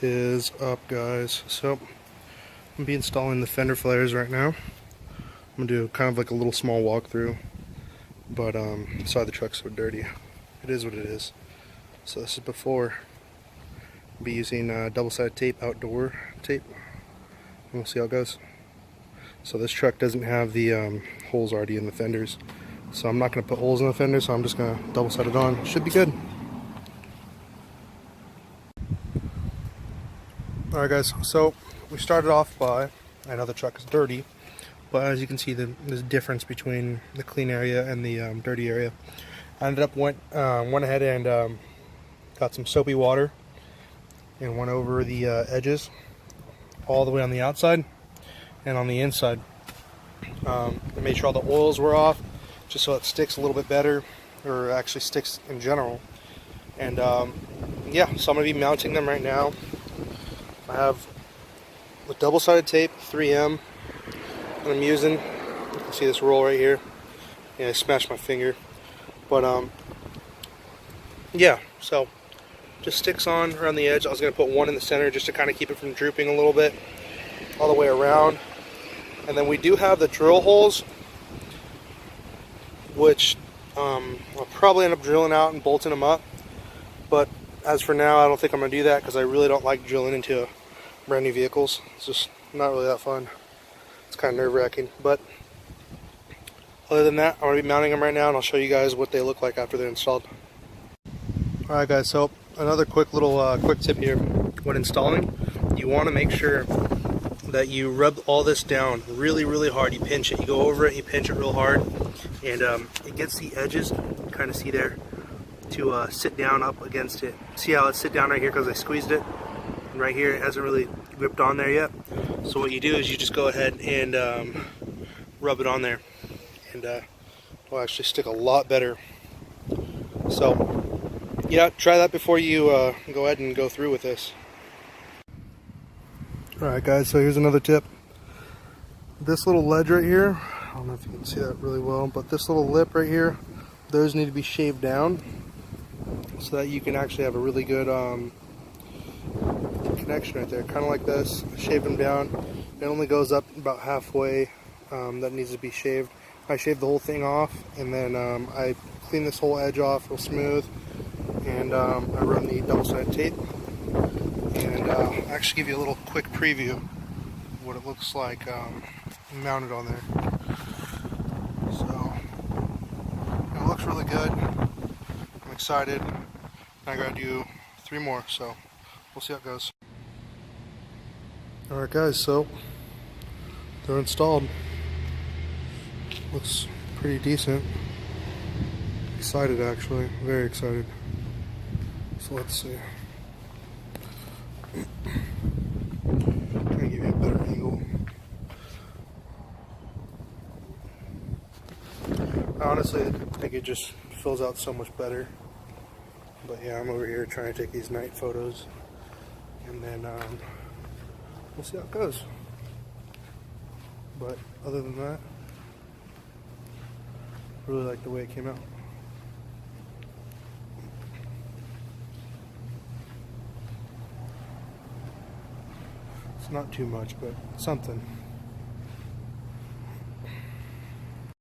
is up, guys? So I'm gonna be installing the fender flares right now. I'm gonna do kind of like a little small walkthrough, but inside the truck's so dirty. It is what it is. So this is before. I'll be using double-sided tape, outdoor tape, and we'll see how it goes. So this truck doesn't have the holes already in the fenders, so I'm not gonna put holes in the fender. So I'm just gonna double-side it on. Should be good. Alright guys, so we started off by, I know the truck is dirty, but as you can see there's a difference between the clean area and the dirty area. I ended up went ahead and got some soapy water and went over the edges all the way on the outside and on the inside. I made sure all the oils were off just so it sticks a little bit better, or actually sticks in general. And yeah, so I'm going to be mounting them right now. I have the double-sided tape, 3M, that I'm using. You can see this roll right here. Yeah, I smashed my finger. But yeah, so just sticks on around the edge. I was going to put one in the center just to kind of keep it from drooping a little bit all the way around. And then we do have the drill holes, which I'll probably end up drilling out and bolting them up. But as for now, I don't think I'm going to do that because I really don't like drilling into brand new vehicles. It's just not really that fun. It's kind of nerve-wracking. But other than that, I'm going to be mounting them right now, and I'll show you guys what they look like after they're installed. Alright guys, so another quick little quick tip here. When installing, you want to make sure that you rub all this down really, really hard. You pinch it. You go over it, you pinch it real hard, and it gets the edges, you kind of see there, to sit down up against it. See how it sit down right here because I squeezed it? And right here it hasn't really gripped on there yet. So what you do is you just go ahead and rub it on there, and it'll actually stick a lot better. So yeah, try that before you go ahead and go through with this. Alright guys, so here's another tip. This little ledge right here, I don't know if you can see that really well, but this little lip right here, those need to be shaved down so that you can actually have a really good connection right there. Kind of like this, shave them down. It only goes up about halfway. That needs to be shaved. I shaved the whole thing off, and then I cleaned this whole edge off real smooth, and I run the double-sided tape. And I'll actually give you a little quick preview of what it looks like mounted on there. So it looks really good. I'm excited. I gotta do 3 more, so we'll see how it goes. Alright guys, so they're installed. Looks pretty decent. Excited actually, very excited. So let's see. Trying to give you a better angle. Honestly, I think it just fills out so much better. But yeah, I'm over here trying to take these night photos, and then we'll see how it goes. But other than that, I really like the way it came out. It's not too much, but something.